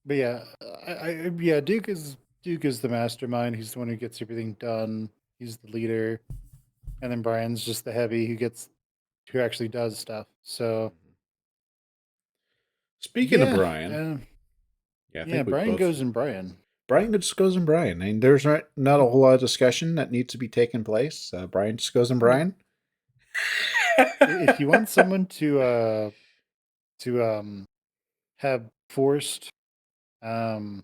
But yeah, yeah, Duke is the mastermind. He's the one who gets everything done. He's the leader, and then Brian's just the heavy who actually does stuff. So Speaking of yeah, Brian, yeah, I yeah, think we Brian both goes in Brian. Brian just goes in Brian. I mean, there's not a whole lot of discussion that needs to be taking place. Brian just goes in No, Brian. if you want someone to have forced um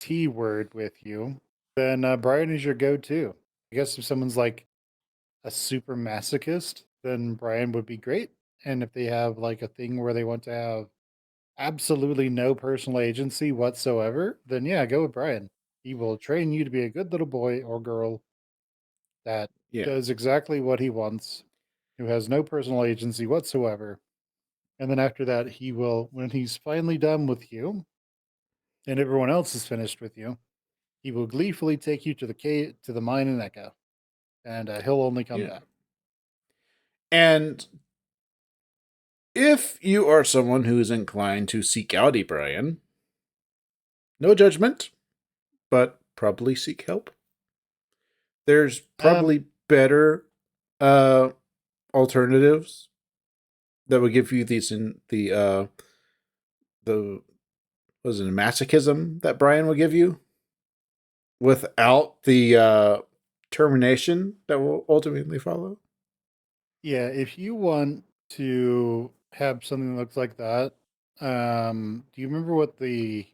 T word with you, then Brian is your go-to. I guess if someone's like a super masochist, then Brian would be great. And if they have like a thing where they want to have absolutely no personal agency whatsoever, then yeah, go with Brian. He will train you to be a good little boy or girl that Yeah, does exactly what he wants, who has no personal agency whatsoever. And then after that, he will, when he's finally done with you and everyone else is finished with you, he will gleefully take you to the cave, to the mine in Echo, and he'll only come yeah. back. And if you are someone who is inclined to seek out a Brian, no judgment, but probably seek help. There's Um, probably better uh, alternatives that would give you the was it masochism that Brian will give you without the termination that will ultimately follow. yeah, if you want to have something that looks like that, do you remember what the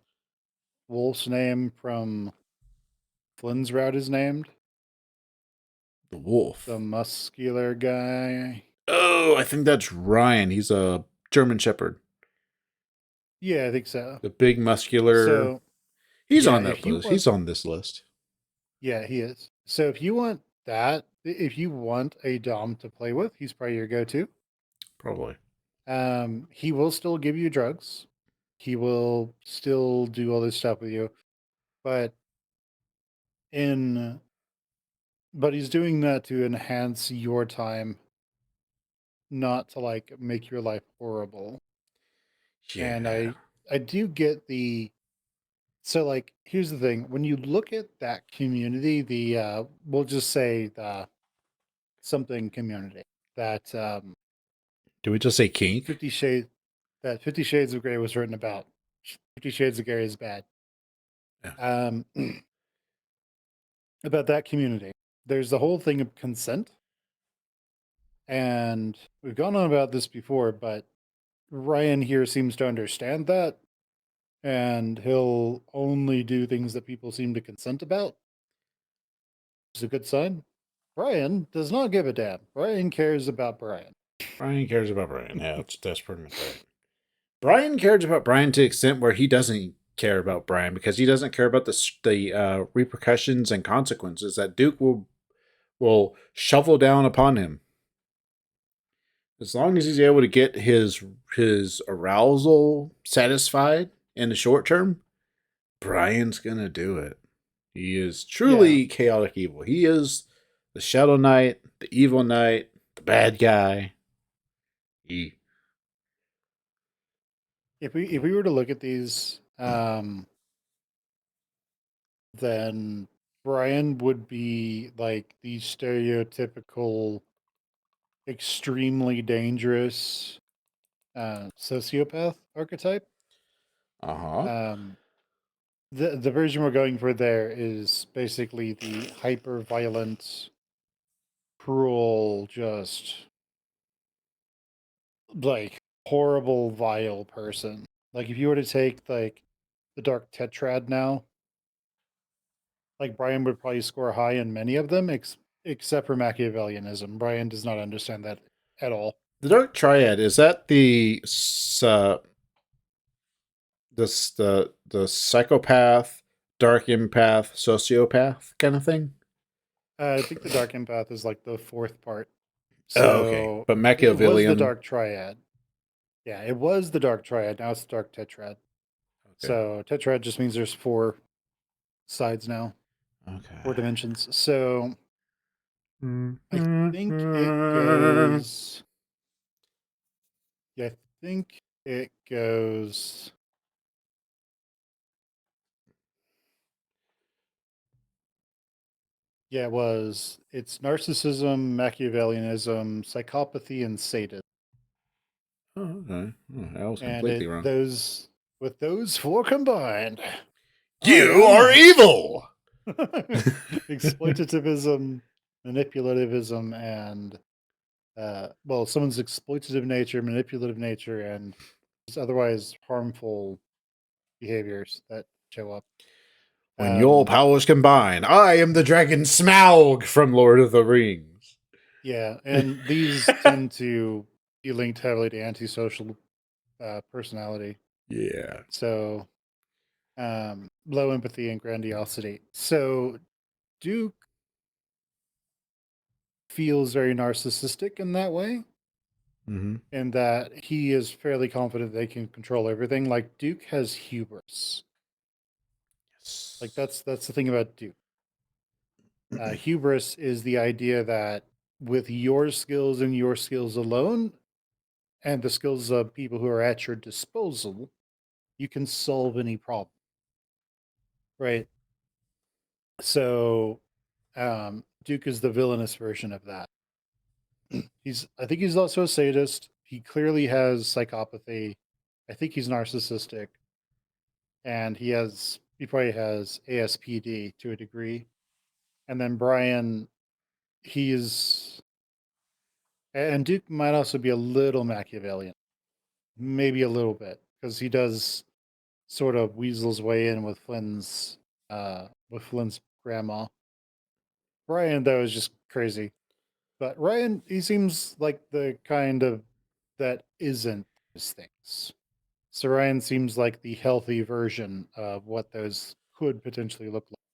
wolf's name from Flynn's route is named? The The wolf. muscular guy. Oh, I think that's Ryan. He's a German Shepherd. Yeah, I think so. The big muscular. So He's yeah, on that if you list. want, He's on this list. yeah, he is. So if you want that, if you want a dom to play with, he's probably your go-to. Probably. He will still give you drugs. He will still do all this stuff with you, but in but he's doing that to enhance your time, not to like make your life horrible. And Yeah. I do get the so like here's the thing, when you look at that community, the we'll just say the something community that 50 Shades? 50 shades that 50 Shades of Grey was written about. 50 Shades of Grey is bad. Yeah. Um about that community. There's the whole thing of consent, and we've gone on about this before, but Ryan here seems to understand that, and he'll only do things that people seem to consent about. It's a good sign. Brian does not give a damn. Brian cares about Brian. Brian cares about Brian. Yeah, that's pretty much right. Brian cares about Brian to the extent where he doesn't care about Brian because he doesn't care about the repercussions and consequences that Duke will shovel down upon him. As long as he's able to get his arousal satisfied in the short term, Brian's gonna do it. He is Yeah. truly chaotic evil. He is the Shadow Knight, the evil knight, the bad guy. He, If we were to look at these, then Brian would be like the stereotypical, extremely dangerous sociopath archetype. uh huh. Um, the version we're going for there is basically the hyper violent, cruel, just like horrible, vile person. Like if you were to take like the Dark Tetrad now, like Brian would probably score high in many of them, except for Machiavellianism. Brian does not understand that at all. The Dark Triad is that the psychopath, dark empath, sociopath kind of thing? I think the Dark Empath is like the fourth part. Oh, okay. So But it was the Machiavellian. Dark Triad. Yeah, it was the Dark Triad. Now it's the Dark Tetrad. Okay. So Tetrad just means there's four sides now, four Okay. dimensions. So I think it goes. Yeah, I think it goes Yeah, it was. It's narcissism, Machiavellianism, psychopathy, and sadism. Oh, okay. Oh, I was And completely it wrong. those with those four combined, I You am are evil. exploitativism, manipulativism, and well, someone's exploitative nature, manipulative nature, and just otherwise harmful behaviors that show up. When your Um, powers combine, I am the dragon Smaug from Lord of the Rings. yeah, and these tend to be linked heavily to antisocial personality. Yeah. So low empathy and grandiosity. So Duke feels very narcissistic in that way, Mm-hmm. in that he is fairly confident they can control everything. Like Duke has hubris. Like that's the thing about Duke. Hubris is the idea that with your skills and your skills alone, and the skills of people who are at your disposal, you can solve any problem. Right. So Duke is the villainous version of that. I think he's also a sadist. He clearly has psychopathy. I think he's narcissistic, and he probably has ASPD to a degree. And then Brian, he's and Duke might also be a little Machiavellian, maybe a little bit, because he does sort of weasel his way in with Flynn's grandma. Brian though is just crazy. But Ryan, he seems like the kind of that isn't those things. So Ryan seems like the healthy version of what those could potentially look